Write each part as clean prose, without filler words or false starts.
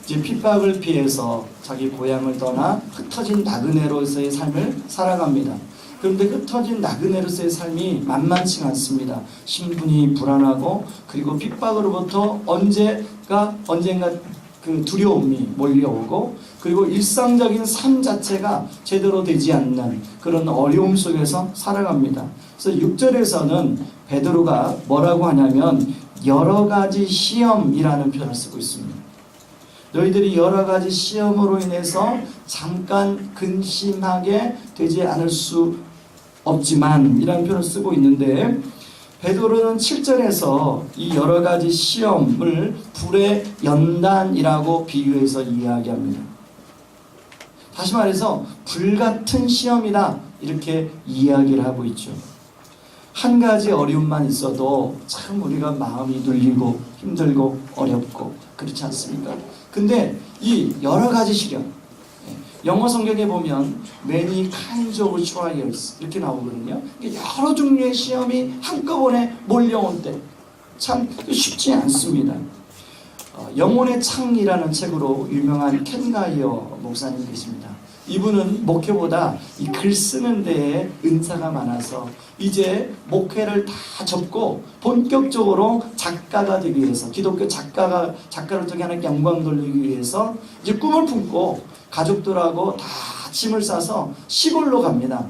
이제 핍박을 피해서 자기 고향을 떠나 흩어진 나그네로서의 삶을 살아갑니다. 그런데 흩어진 나그네로서의 삶이 만만치 않습니다. 신분이 불안하고 그리고 핍박으로부터 언젠가 그 두려움이 몰려오고 그리고 일상적인 삶 자체가 제대로 되지 않는 그런 어려움 속에서 살아갑니다. 그래서 6절에서는 베드로가 뭐라고 하냐면 여러 가지 시험이라는 표현을 쓰고 있습니다. 너희들이 여러 가지 시험으로 인해서 잠깐 근심하게 되지 않을 수 없지만 이라는 표현을 쓰고 있는데 베드로는 7절에서 이 여러 가지 시험을 불의 연단이라고 비유해서 이야기합니다. 다시 말해서 불같은 시험이다 이렇게 이야기를 하고 있죠. 한 가지 어려움만 있어도 참 우리가 마음이 눌리고 힘들고 어렵고 그렇지 않습니까? 근데 이 여러 가지 시련, 영어 성경에 보면 many kinds of trials 이렇게 나오거든요. 여러 종류의 시험이 한꺼번에 몰려온 때 참 쉽지 않습니다. 영혼의 창이라는 책으로 유명한 켄 가이어 목사님 계십니다. 이분은 목회보다 이 글 쓰는 데에 은사가 많아서 이제 목회를 다 접고 본격적으로 작가가 되기 위해서 기독교 작가를 통해 하나님께 영광 돌리기 위해서 이제 꿈을 품고 가족들하고 다 짐을 싸서 시골로 갑니다.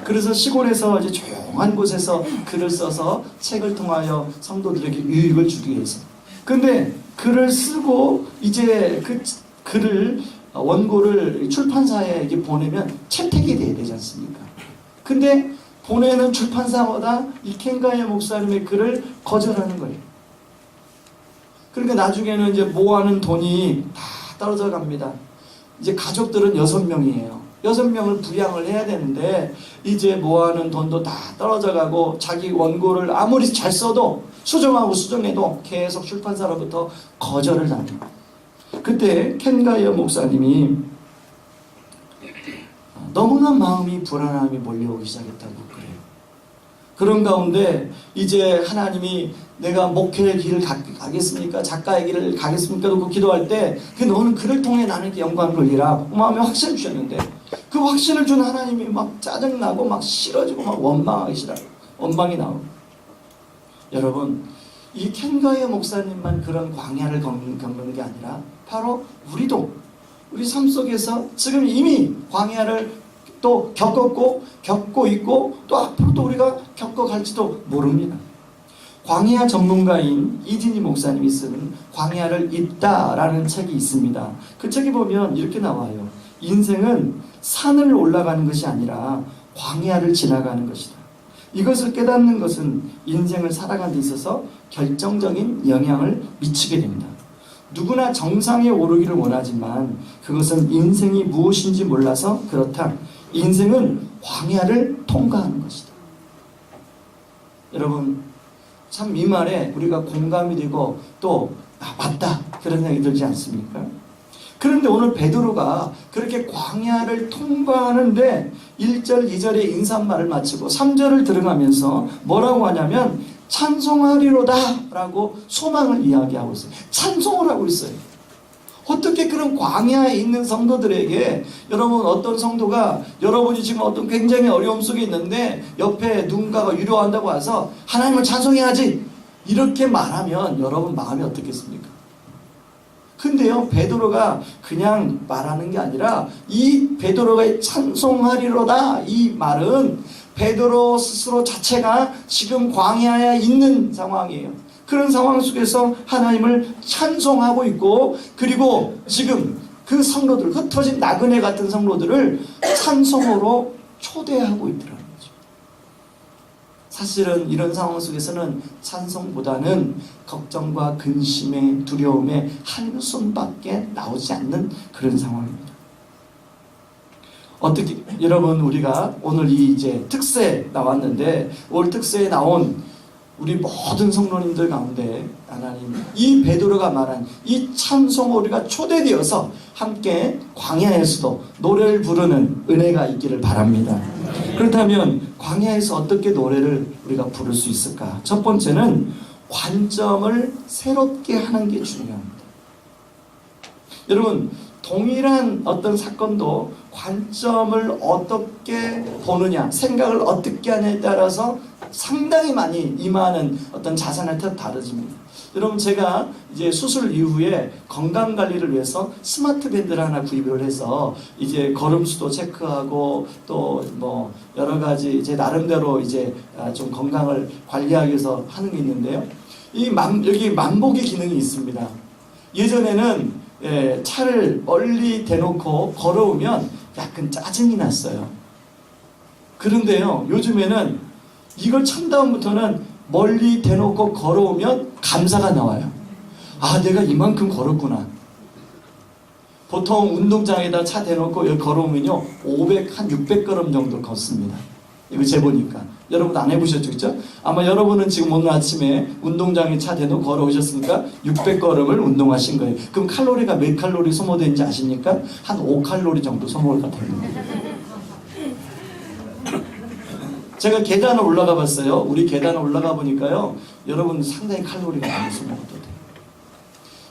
그래서 시골에서 이제 조용한 곳에서 글을 써서 책을 통하여 성도들에게 유익을 주기 위해서. 근데 글을 쓰고 이제 그 글을 원고를 출판사에게 보내면 채택이 돼야 되지 않습니까? 근데 보내는 출판사마다 이 켄가이어 목사님의 글을 거절하는 거예요. 그러니까 나중에는 이제 모아는 돈이 다 떨어져 갑니다. 이제 가족들은 6명이에요. 6명을 부양을 해야 되는데 이제 모아는 돈도 다 떨어져 가고 자기 원고를 아무리 잘 써도 수정해도 계속 출판사로부터 거절을 당해요. 그때 켄가이어 목사님이 너무나 마음이 불안함이 몰려오기 시작했다고 그래요. 그런 가운데 이제 하나님이 내가 목회의 길을 가겠습니까? 작가의 길을 가겠습니까? 그러고 기도할 때 너는 그를 통해 나는 영광을 돌리라 마음에 확신을 주셨는데 그 확신을 준 하나님이 막 짜증나고 막 싫어지고 막 원망이 나오고 여러분 이 켄가이어 목사님만 그런 광야를 겪는 게 아니라 바로 우리 삶 속에서 지금 이미 광야를 또 겪고 있고 또 앞으로도 우리가 겪어갈지도 모릅니다. 광야 전문가인 이진희 목사님이 쓴 광야를 잇다라는 책이 있습니다. 그 책에 보면 이렇게 나와요. 인생은 산을 올라가는 것이 아니라 광야를 지나가는 것이다. 이것을 깨닫는 것은 인생을 살아가는 데 있어서 결정적인 영향을 미치게 됩니다. 누구나 정상에 오르기를 원하지만 그것은 인생이 무엇인지 몰라서 그렇다. 인생은 광야를 통과하는 것이다. 여러분 참 이 말에 우리가 공감이 되고 또 맞다 그런 생각이 들지 않습니까? 그런데 오늘 베드로가 그렇게 광야를 통과하는데 1절 2절의 인사말을 마치고 3절을 들어가면서 뭐라고 하냐면 찬송하리로다 라고 소망을 이야기하고 있어요. 찬송을 하고 있어요. 어떻게 그런 광야에 있는 성도들에게 여러분 어떤 성도가 여러분이 지금 어떤 굉장히 어려움 속에 있는데 옆에 누군가가 위로한다고 와서 하나님을 찬송해야지 이렇게 말하면 여러분 마음이 어떻겠습니까? 근데요 베드로가 그냥 말하는 게 아니라 이 베드로가 찬송하리로다 이 말은 베드로 스스로 자체가 지금 광야에 있는 상황이에요. 그런 상황 속에서 하나님을 찬송하고 있고 그리고 지금 그 성도들 흩어진 나그네 같은 성도들을 찬송으로 초대하고 있더라는 거죠. 사실은 이런 상황 속에서는 찬송보다는 걱정과 근심의 두려움의 한숨밖에 나오지 않는 그런 상황입니다. 어떻게 여러분 우리가 오늘 이 이제 특세 나왔는데 올 특세에 나온 우리 모든 성도님들 가운데 하나님 이 베드로가 말한 이 찬송으로 우리가 초대되어서 함께 광야에서도 노래를 부르는 은혜가 있기를 바랍니다. 그렇다면 광야에서 어떻게 노래를 우리가 부를 수 있을까? 첫 번째는 관점을 새롭게 하는 게 중요합니다. 여러분, 동일한 어떤 사건도 관점을 어떻게 보느냐, 생각을 어떻게 하냐에 따라서 상당히 많이 임하는 어떤 자산에 따라 다르집니다. 여러분, 제가 이제 수술 이후에 건강 관리를 위해서 스마트 밴드를 하나 구입을 해서 이제 걸음수도 체크하고 또 뭐 여러 가지 제 나름대로 이제 좀 건강을 관리하기 위해서 하는 게 있는데요. 여기 만보기 기능이 있습니다. 예전에는 차를 멀리 대놓고 걸어오면 약간 짜증이 났어요. 그런데요, 요즘에는 이걸 천 다음부터는 멀리 대놓고 걸어오면 감사가 나와요. 아, 내가 이만큼 걸었구나. 보통 운동장에다 차 대놓고 여기 걸어오면요, 500, 한 600걸음 정도 걷습니다. 이거 재보니까. 여러분 안 해보셨죠? 그죠? 아마 여러분은 지금 오늘 아침에 운동장에 차 대놓고 걸어오셨으니까 600걸음을 운동하신 거예요. 그럼 칼로리가 몇 칼로리 소모되는지 아십니까? 한 5칼로리 정도 소모가 됩니다. 제가 계단을 올라가 봤어요. 우리 계단을 올라가 보니까요, 여러분 상당히 칼로리가 많이 소모가 돼요.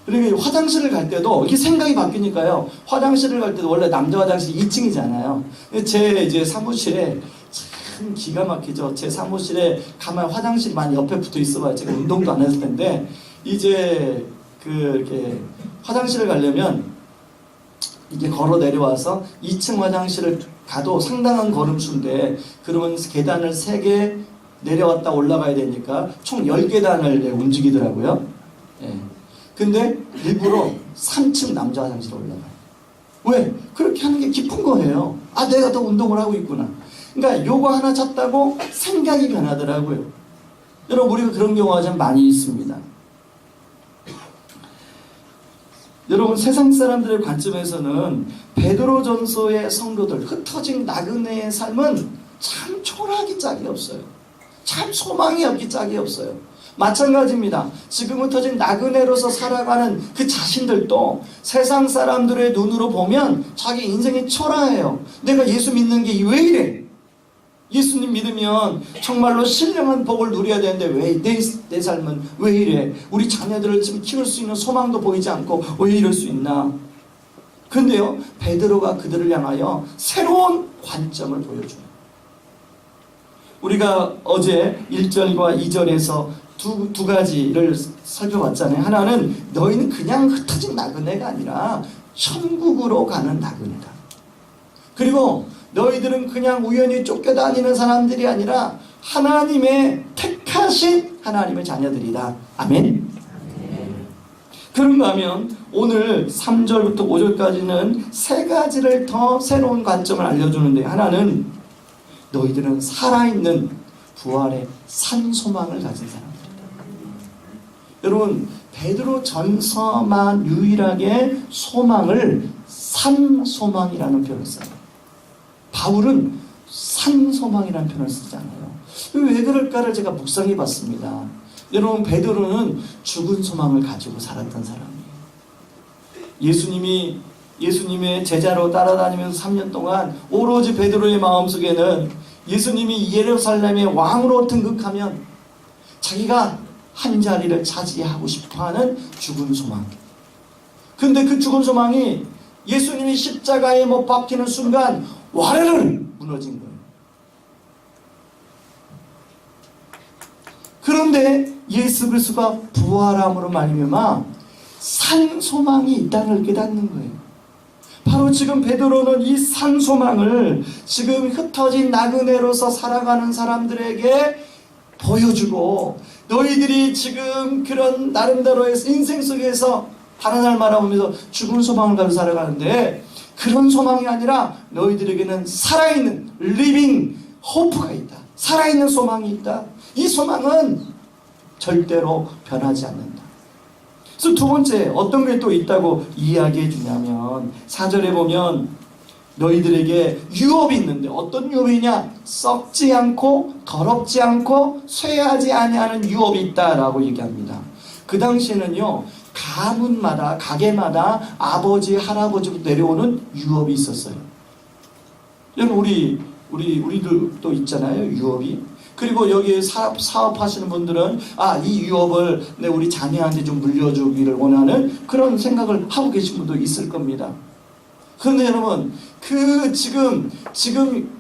그리고 화장실을 갈 때도 이게 생각이 바뀌니까요, 화장실을 갈 때도 원래 남자 화장실 2층이잖아요. 제 이제 사무실에 참 기가 막히죠. 제 사무실에 가만 화장실이 많이 옆에 붙어 있어봐요. 제가 운동도 안 했을 텐데, 이제 이렇게 화장실을 가려면 이게 걸어 내려와서 2층 화장실을 가도 상당한 걸음수인데, 그러면 계단을 3개 내려왔다 올라가야 되니까 총 10계단을 움직이더라고요. 예. 근데 일부러 3층 남자 화장실에 올라가요. 왜? 그렇게 하는 게 기쁜 거예요. 아, 내가 더 운동을 하고 있구나. 그러니까 요거 하나 찾다고 생각이 변하더라고요. 여러분, 우리가 그런 경우가 참 많이 있습니다. 여러분, 세상 사람들의 관점에서는 베드로전서의 성도들, 흩어진 나그네의 삶은 참 초라하기 짝이 없어요. 참 소망이 없기 짝이 없어요. 마찬가지입니다. 지금 흩어진 나그네로서 살아가는 그 자신들도 세상 사람들의 눈으로 보면 자기 인생이 초라해요. 내가 예수 믿는 게 왜 이래? 예수님 믿으면 정말로 신령한 복을 누려야 되는데 왜 내 삶은 왜 이래? 우리 자녀들을 지금 키울 수 있는 소망도 보이지 않고 왜 이럴 수 있나? 그런데요, 베드로가 그들을 향하여 새로운 관점을 보여줘요. 우리가 어제 1절과 2절에서 두 가지를 살펴봤잖아요. 하나는 너희는 그냥 흩어진 나그네가 아니라 천국으로 가는 나그네다. 그리고 너희들은 그냥 우연히 쫓겨다니는 사람들이 아니라 하나님의 택하신 하나님의 자녀들이다. 아멘. 그런가 하면 오늘 3절부터 5절까지는 3가지를 더 새로운 관점을 알려주는데, 하나는 너희들은 살아있는 부활의 산 소망을 가진 사람들이다. 여러분, 베드로 전서만 유일하게 소망을 산 소망이라는 표현을 써요. 바울은 산 소망이라는 표현을 쓰지 않아요. 왜 그럴까를 제가 묵상해 봤습니다. 여러분, 베드로는 죽은 소망을 가지고 살았던 사람이에요. 예수님의 제자로 따라다니면서 3년 동안 오로지 베드로의 마음속에는 예수님이 예루살렘의 왕으로 등극하면 자기가 한 자리를 차지하고 싶어하는 죽은 소망. 근데 그 죽은 소망이 예수님이 십자가에 못 박히는 순간 와르르 무너진 거예요. 그런데 예수 그리스도가 부활함으로 말미암아 산 소망이 있다는 걸 깨닫는 거예요. 바로 지금 베드로는 이 산 소망을 지금 흩어진 나그네로서 살아가는 사람들에게 보여주고, 너희들이 지금 그런 나름대로의 인생 속에서 다른 날 말하면서 죽은 소망을 가지고 살아가는데, 그런 소망이 아니라 너희들에게는 살아있는 리빙 호프가 있다. 살아있는 소망이 있다. 이 소망은 절대로 변하지 않는다. 그래서 두 번째 어떤 게 또 있다고 이야기해 주냐면, 4절에 보면 너희들에게 유업이 있는데, 어떤 유업이냐? 썩지 않고 더럽지 않고 쇠하지 아니하는 유업이 있다라고 얘기합니다. 그 당시에는요, 가문마다 가게마다 아버지 할아버지부터 내려오는 유업이 있었어요. 여러분, 우리들도 있잖아요, 유업이. 그리고 여기 사업하시는 분들은 이 유업을 우리 자녀한테 좀 물려주기를 원하는 그런 생각을 하고 계신 분도 있을 겁니다. 그런데 여러분, 지금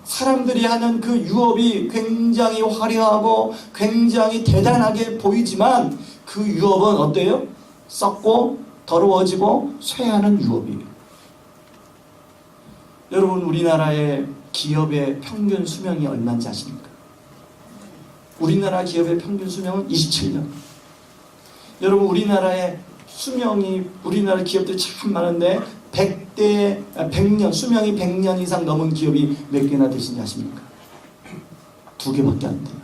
사람들이 하는 그 유업이 굉장히 화려하고 굉장히 대단하게 보이지만 그 유업은 어때요? 썩고 더러워지고 쇠하는 유업이에요. 여러분, 우리나라의 기업의 평균 수명이 얼마인지 아십니까? 우리나라 기업의 평균 수명은 27년. 여러분, 우리나라의 우리나라 기업들이 참 많은데 100년, 수명이 100년 이상 넘은 기업이 몇 개나 되시는지 아십니까? 2개밖에 안 돼요.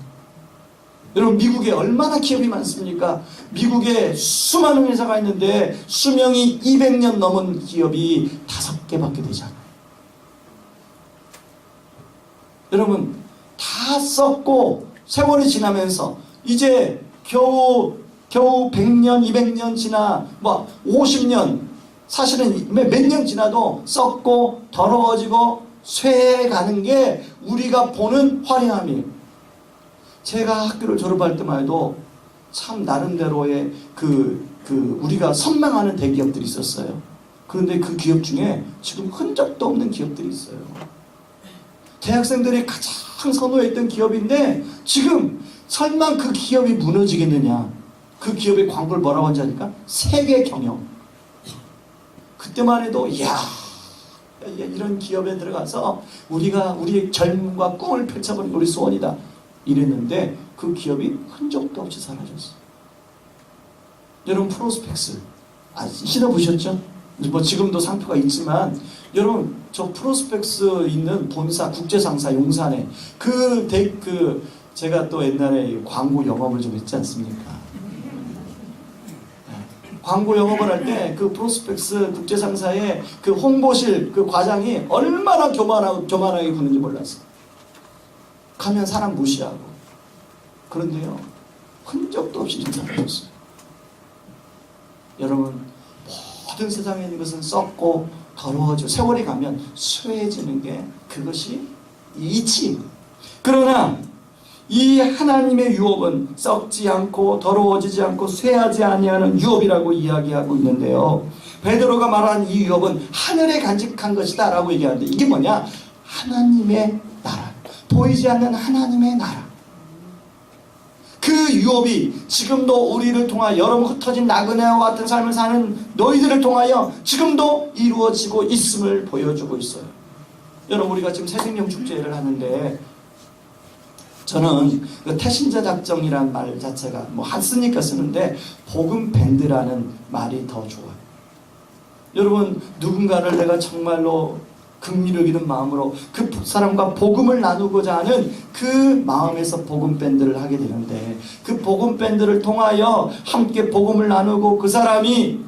여러분, 미국에 얼마나 기업이 많습니까? 미국에 수많은 회사가 있는데 수명이 200년 넘은 기업이 5개밖에 되지 않아요. 여러분, 다 썩고 세월이 지나면서 이제 겨우 100년, 200년 지나 50년, 사실은 몇 년 지나도 썩고 더러워지고 쇠해가는 게 우리가 보는 화려함이에요. 제가 학교를 졸업할 때만 해도 참 나름대로의 우리가 선망하는 대기업들이 있었어요. 그런데 그 기업 중에 지금 흔적도 없는 기업들이 있어요. 대학생들이 가장 선호했던 기업인데 지금 설마 그 기업이 무너지겠느냐. 그 기업의 광고를 뭐라고 하는지 아니까? 세계 경영. 그때만 해도 이런 기업에 들어가서 우리의 젊음과 꿈을 펼쳐버린 우리 소원이다 이랬는데 그 기업이 흔적도 없이 사라졌어요. 여러분, 프로스펙스 신어보셨죠? 지금도 상표가 있지만 여러분, 저 프로스펙스 있는 본사 국제상사 용산에 제가 또 옛날에 광고 영업을 좀 했지 않습니까? 광고 영업을 할 때 그 프로스펙스 국제상사의 그 홍보실 그 과장이 얼마나 교만하게 구는지 몰랐어요. 가면 사람 무시하고. 그런데요, 흔적도 없이 좀 사라졌어요. 여러분, 모든 세상에 있는 것은 썩고 더러워져 세월이 가면 쇠해지는 게 그것이 이치입니다. 그러나 이 하나님의 유업은 썩지 않고 더러워지지 않고 쇠하지 아니하는 유업이라고 이야기하고 있는데요. 베드로가 말한 이 유업은 하늘에 간직한 것이다 라고 얘기하는데 이게 뭐냐? 하나님의 나라, 보이지 않는 하나님의 나라. 그 유업이 지금도 우리를 통하여 여러분 흩어진 나그네와 같은 삶을 사는 너희들을 통하여 지금도 이루어지고 있음을 보여주고 있어요. 여러분, 우리가 지금 새생명 축제를 하는데 저는 그 태신자 작정이란 말 자체가 쓰니까 쓰는데 복음 밴드라는 말이 더 좋아요. 여러분, 누군가를 내가 정말로 긍휼을 여기는 마음으로 그 사람과 복음을 나누고자 하는 그 마음에서 복음 밴드를 하게 되는데 그 복음 밴드를 통하여 함께 복음을 나누고 그 사람이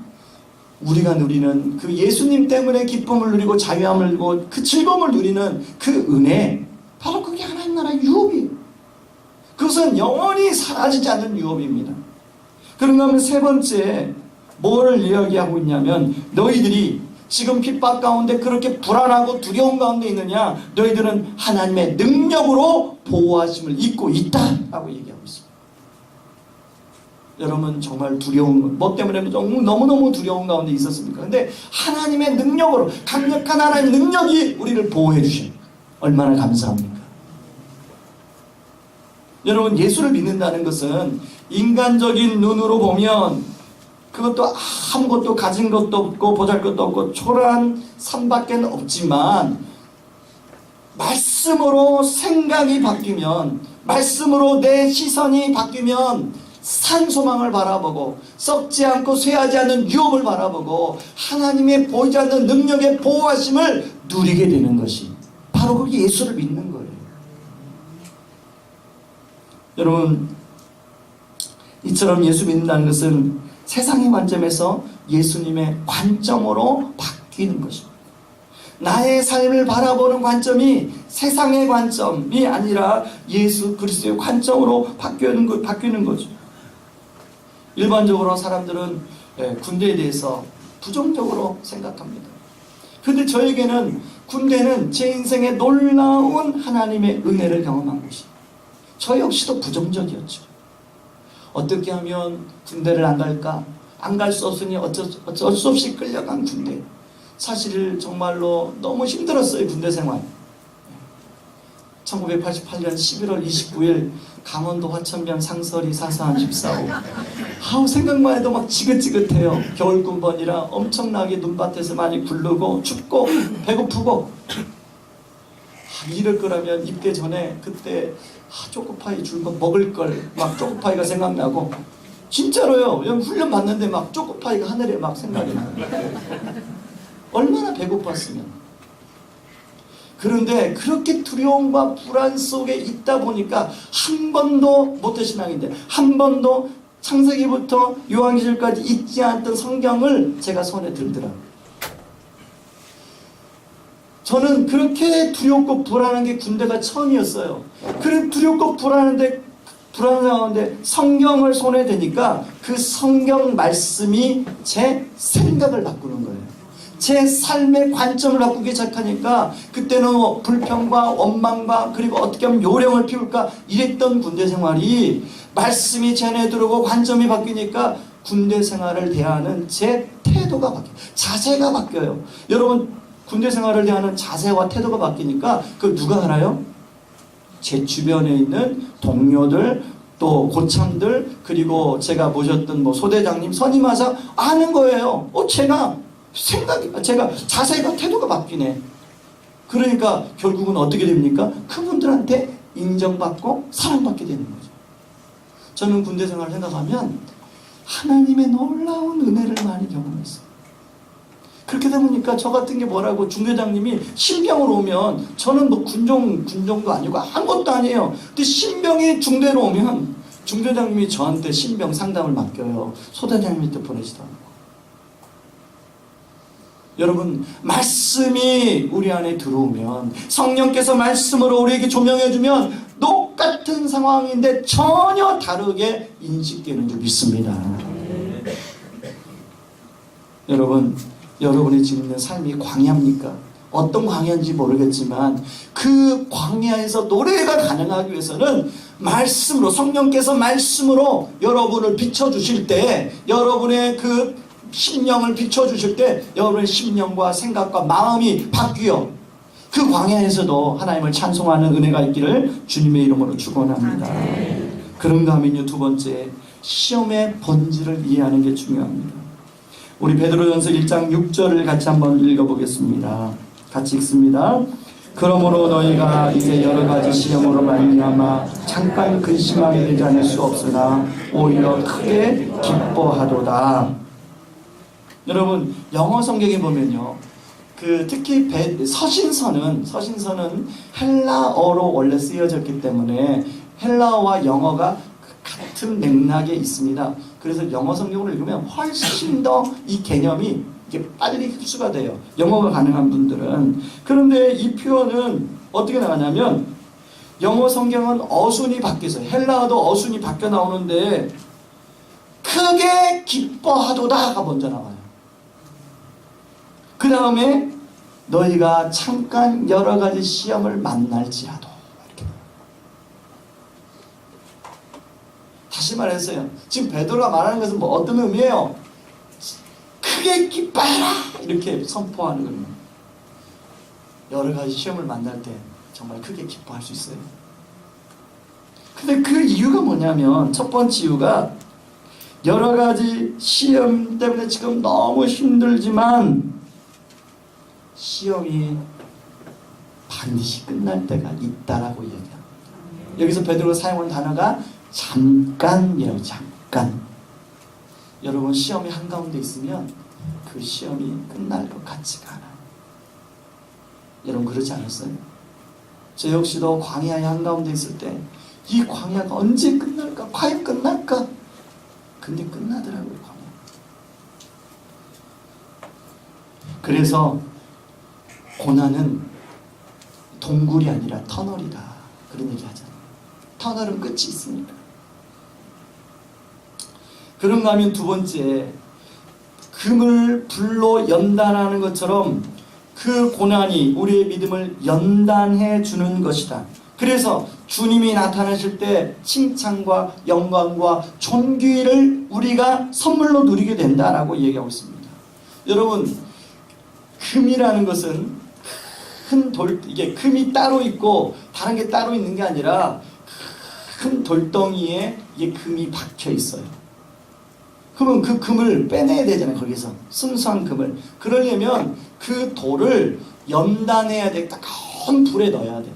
우리가 누리는 그 예수님 때문에 기쁨을 누리고 자유함을 누리고 그 즐거움을 누리는 그 은혜, 바로 그게 하나님 나라의 유업이에요. 그것은 영원히 사라지지 않는 유업입니다. 그런가 하면 세 번째 뭐를 이야기하고 있냐면 너희들이 지금 핍박 가운데 그렇게 불안하고 두려움 가운데 있느냐? 너희들은 하나님의 능력으로 보호하심을 입고 있다라고 얘기하고 있습니다. 여러분, 정말 두려운 뭐 때문에 너무너무 두려운 가운데 있었습니까? 근데 하나님의 능력으로, 강력한 하나님의 능력이 우리를 보호해 주십니다. 얼마나 감사합니까? 여러분, 예수를 믿는다는 것은 인간적인 눈으로 보면 그것도 아무것도 가진 것도 없고 보잘것도 없고 초라한 삶밖에 없지만 말씀으로 생각이 바뀌면, 말씀으로 내 시선이 바뀌면 산 소망을 바라보고 썩지 않고 쇠하지 않는 유업을 바라보고 하나님의 보이지 않는 능력의 보호하심을 누리게 되는 것이 바로 그 예수를 믿는 거예요. 여러분, 이처럼 예수 믿는다는 것은 세상의 관점에서 예수님의 관점으로 바뀌는 것입니다. 나의 삶을 바라보는 관점이 세상의 관점이 아니라 예수 그리스도의 관점으로 바뀌는 거죠. 일반적으로 사람들은 군대에 대해서 부정적으로 생각합니다. 그런데 저에게는 군대는 제 인생에 놀라운 하나님의 은혜를 경험한 곳이에요. 저 역시도 부정적이었죠. 어떻게 하면 군대를 안 갈까? 안 갈 수 없으니 어쩔 수 없이 끌려간 군대. 사실 정말로 너무 힘들었어요, 군대 생활. 1988년 11월 29일 강원도 화천면 상설이 사사한 14호. 아우, 생각만 해도 막 지긋지긋해요. 겨울 군번이라 엄청나게 눈밭에서 많이 굴르고 춥고 배고프고. 이럴 거라면 입대 전에 그때 초코파이 줄 거 먹을 걸 막 초코파이가 생각나고, 진짜로요. 여기 훈련 받는데 막 초코파이가 하늘에 막 생각이 나요. 얼마나 배고팠으면. 그런데 그렇게 두려움과 불안 속에 있다 보니까 한 번도 모태신앙인데 한 번도 창세기부터 요한계시록까지 읽지 않았던 성경을 제가 손에 들더라고요. 저는 그렇게 두렵고 불안한 게 군대가 처음이었어요. 그런 두렵고 불안한 가운데 성경을 손에 대니까 그 성경 말씀이 제 생각을 바꾸는 거예요. 제 삶의 관점을 바꾸기 시작하니까 그때는 불평과 원망과 그리고 어떻게 하면 요령을 피울까 이랬던 군대 생활이 말씀이 제 안에 들어오고 관점이 바뀌니까 군대 생활을 대하는 제 태도가 바뀌어요. 자세가 바뀌어요. 여러분, 군대 생활을 대하는 자세와 태도가 바뀌니까 그걸 누가 알아요? 제 주변에 있는 동료들, 또 고참들, 그리고 제가 모셨던 소대장님, 선임하사 아는 거예요. 제가 자세가 태도가 바뀌네. 그러니까 결국은 어떻게 됩니까? 그분들한테 인정받고 사랑받게 되는 거죠. 저는 군대 생활을 생각하면 하나님의 놀라운 은혜를 많이 경험했어요. 그렇게 되다 보니까 저 같은 게 뭐라고 중대장님이 신병으로 오면, 저는 군종도 아니고 아무것도 아니에요. 근데 신병이 중대로 오면 중대장님이 저한테 신병 상담을 맡겨요. 소대장님한테 보내시더라고요. 여러분, 말씀이 우리 안에 들어오면, 성령께서 말씀으로 우리에게 조명해주면 똑같은 상황인데 전혀 다르게 인식되는 줄 믿습니다. 여러분이 지금 있는 삶이 광야입니까? 어떤 광야인지 모르겠지만 그 광야에서 노래가 가능하기 위해서는 말씀으로, 성령께서 말씀으로 여러분을 비춰주실 때, 여러분의 그 심령을 비춰주실 때 여러분의 심령과 생각과 마음이 바뀌어 그 광야에서도 하나님을 찬송하는 은혜가 있기를 주님의 이름으로 축원합니다. 그런가 하면요, 두 번째, 시험의 본질을 이해하는 게 중요합니다. 우리 베드로전서 1장 6절을 같이 한번 읽어보겠습니다. 같이 읽습니다. 그러므로 너희가 이제 여러 가지 시험으로 말미암아 잠깐 근심하게 되지 않을 수 없으나 오히려 크게 기뻐하도다. 여러분, 영어 성경에 보면요, 특히 서신서는 헬라어로 원래 쓰여졌기 때문에 헬라어와 영어가 같은 맥락에 있습니다. 그래서 영어 성경을 읽으면 훨씬 더 이 개념이 이게 빨리 흡수가 돼요. 영어가 가능한 분들은. 그런데 이 표현은 어떻게 나가냐면, 영어 성경은 어순이 바뀌어서 헬라어도 어순이 바뀌어 나오는데 크게 기뻐하도다가 먼저 나와요. 그 다음에 너희가 잠깐 여러 가지 시험을 만날지라도, 이렇게. 다시 말했어요. 지금 베드로가 말하는 것은 어떤 의미예요? 크게 기뻐해라, 이렇게 선포하는 거예요. 여러 가지 시험을 만날 때 정말 크게 기뻐할 수 있어요. 근데 그 이유가 뭐냐면, 첫 번째 이유가 여러 가지 시험 때문에 지금 너무 힘들지만 시험이 반드시 끝날 때가 있다라고 얘기합니다. 여기서 베드로가 사용한 단어가 잠깐이라고. 잠깐. 여러분, 시험이 한가운데 있으면 그 시험이 끝날 것 같지가 않아요. 여러분, 그렇지 않았어요? 저 역시도 광야의 한가운데 있을 때 이 광야가 언제 끝날까? 과연 끝날까? 근데 끝나더라고요, 광야. 그래서 고난은 동굴이 아니라 터널이다, 그런 얘기 하잖아요. 터널은 끝이 있으니까. 그런가 하면 두 번째, 금을 불로 연단하는 것처럼 그 고난이 우리의 믿음을 연단해 주는 것이다. 그래서 주님이 나타나실 때 칭찬과 영광과 존귀를 우리가 선물로 누리게 된다라고 얘기하고 있습니다. 여러분, 금이라는 것은 큰 돌, 이게 금이 따로 있고 다른 게 따로 있는 게 아니라 큰 돌덩이에 이게 금이 박혀 있어요. 그러면 그 금을 빼내야 되잖아요. 거기서 순수한 금을. 그러려면 그 돌을 연단해야 돼. 따가운 불에 넣어야 돼.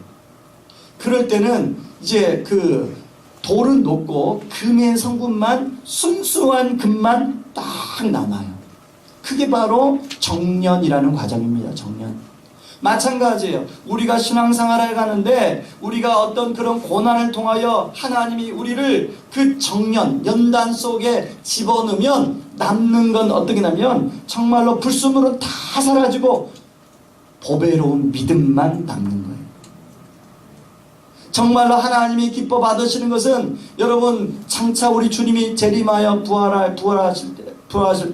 그럴 때는 이제 그 돌은 녹고 금의 성분만, 순수한 금만 딱 남아요. 그게 바로 정련이라는 과정입니다. 정련. 마찬가지예요. 우리가 신앙생활을 가는데 우리가 어떤 그런 고난을 통하여 하나님이 우리를 그 정련, 연단 속에 집어넣으면 남는 건 어떻게 나면 정말로 불순물은 다 사라지고 보배로운 믿음만 남는 거예요. 정말로 하나님이 기뻐 받으시는 것은 여러분, 장차 우리 주님이 재림하여 부활하실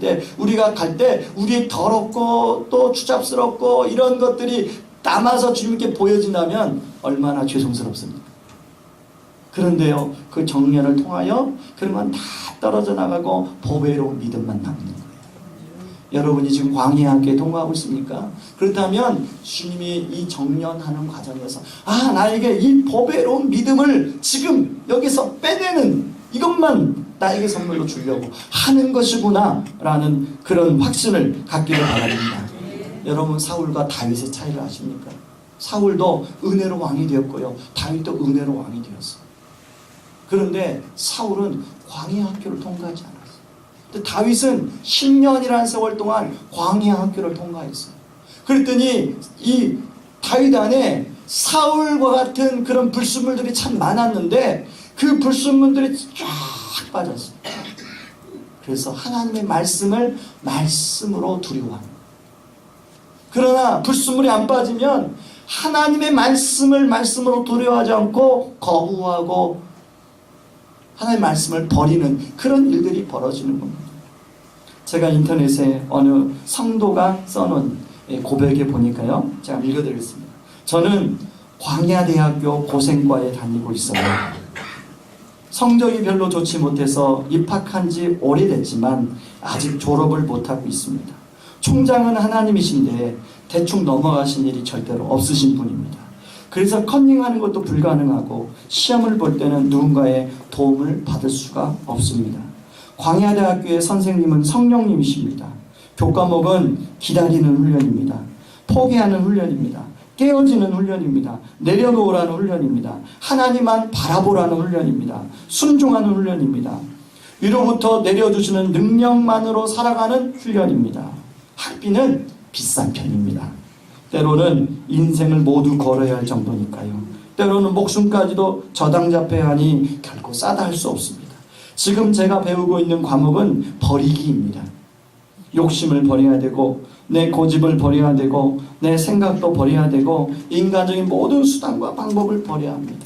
때 우리가 갈 때 우리의 더럽고 또 추잡스럽고 이런 것들이 남아서 주님께 보여진다면 얼마나 죄송스럽습니까? 그런데요, 그 정련을 통하여 그런 건 다 떨어져 나가고 보배로운 믿음만 남는 거예요. 여러분이 지금 광야에 함께 동거하고 있습니까? 그렇다면 주님이 이 정련하는 과정에서 나에게 이 보배로운 믿음을 지금 여기서 빼내는 이것만 나에게 선물로 주려고 하는 것이구나 라는 그런 확신을 갖기를 바랍니다. 여러분, 사울과 다윗의 차이를 아십니까? 사울도 은혜로 왕이 되었고요, 다윗도 은혜로 왕이 되었어요. 그런데 사울은 광야 학교를 통과하지 않았어요. 근데 다윗은 10년이라는 세월 동안 광야 학교를 통과했어요. 그랬더니 이 다윗 안에 사울과 같은 그런 불순물들이 참 많았는데 그 불순물들이 쫙 빠졌어요. 그래서 하나님의 말씀을 말씀으로 두려워합니다. 그러나 불순물이 안 빠지면 하나님의 말씀을 말씀으로 두려워하지 않고 거부하고 하나님의 말씀을 버리는 그런 일들이 벌어지는 겁니다. 제가 인터넷에 어느 성도가 써놓은 고백에 보니까요, 제가 읽어드리겠습니다. 저는 광야대학교 고생과에 다니고 있어요. 성적이 별로 좋지 못해서 입학한 지 오래됐지만 아직 졸업을 못하고 있습니다. 총장은 하나님이신데 대충 넘어가신 일이 절대로 없으신 분입니다. 그래서 컨닝하는 것도 불가능하고 시험을 볼 때는 누군가의 도움을 받을 수가 없습니다. 광야대학교의 선생님은 성령님이십니다. 교과목은 기다리는 훈련입니다. 포기하는 훈련입니다. 깨어지는 훈련입니다. 내려놓으라는 훈련입니다. 하나님만 바라보라는 훈련입니다. 순종하는 훈련입니다. 위로부터 내려주시는 능력만으로 살아가는 훈련입니다. 학비는 비싼 편입니다. 때로는 인생을 모두 걸어야 할 정도니까요. 때로는 목숨까지도 저당 잡혀야 하니 결코 싸다 할 수 없습니다. 지금 제가 배우고 있는 과목은 버리기입니다. 욕심을 버려야 되고 내 고집을 버려야 되고 내 생각도 버려야 되고 인간적인 모든 수단과 방법을 버려야 합니다.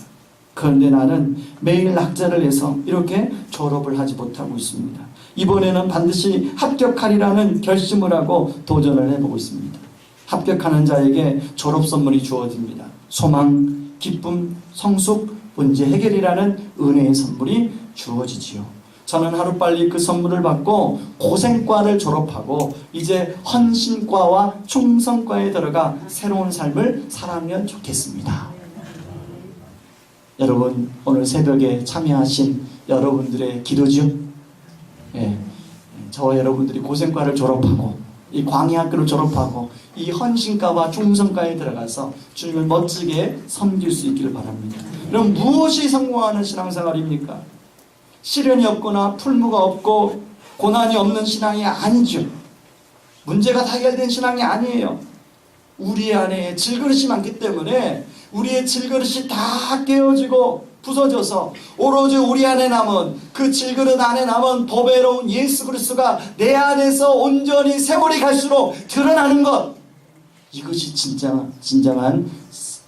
그런데 나는 매일 낙제를 해서 이렇게 졸업을 하지 못하고 있습니다. 이번에는 반드시 합격하리라는 결심을 하고 도전을 해보고 있습니다. 합격하는 자에게 졸업 선물이 주어집니다. 소망, 기쁨, 성숙, 문제 해결이라는 은혜의 선물이 주어지지요. 저는 하루빨리 그 선물을 받고 고생과를 졸업하고 이제 헌신과와 충성과에 들어가 새로운 삶을 살아가면 좋겠습니다. 여러분, 오늘 새벽에 참여하신 여러분들의 기도죠. 저와 여러분들이 고생과를 졸업하고 이 광야학교를 졸업하고 이 헌신과와 충성과에 들어가서 주님을 멋지게 섬길 수 있기를 바랍니다. 그럼 무엇이 성공하는 신앙생활입니까? 시련이 없거나 풀무가 없고 고난이 없는 신앙이 아니죠. 문제가 다 해결된 신앙이 아니에요. 우리 안에 질그릇이 많기 때문에 우리의 질그릇이 다 깨어지고 부서져서 오로지 우리 안에 남은 그 질그릇 안에 남은 보배로운 예수 그리스도가 내 안에서 온전히 세월이 갈수록 드러나는 것, 이것이 진정한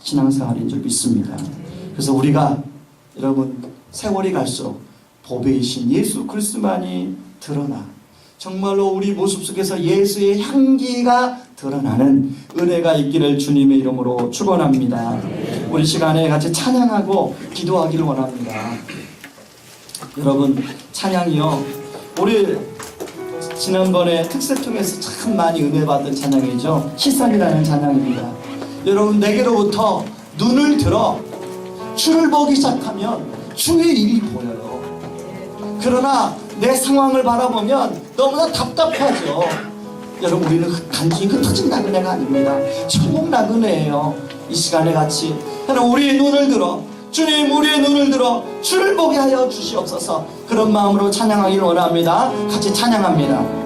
신앙생활인 줄 믿습니다. 그래서 우리가 여러분 세월이 갈수록 보배이신 예수 그리스도만이 드러나 정말로 우리 모습 속에서 예수의 향기가 드러나는 은혜가 있기를 주님의 이름으로 축원합니다. 우리 시간에 같이 찬양하고 기도하기를 원합니다. 여러분, 찬양이요, 우리 지난번에 특세 통해서 참 많이 은혜 받은 찬양이죠. 시선이라는 찬양입니다. 여러분, 내게로부터 눈을 들어 주를 보기 시작하면 주의 일이 보여요. 그러나 내 상황을 바라보면 너무나 답답하죠. 여러분, 우리는 단순히 흩어진 나그네가 아닙니다. 천국 나그네예요. 이 시간에 같이 하나님, 우리의 눈을 들어, 주님, 우리의 눈을 들어 주를 보게 하여 주시옵소서. 그런 마음으로 찬양하기를 원합니다. 같이 찬양합니다.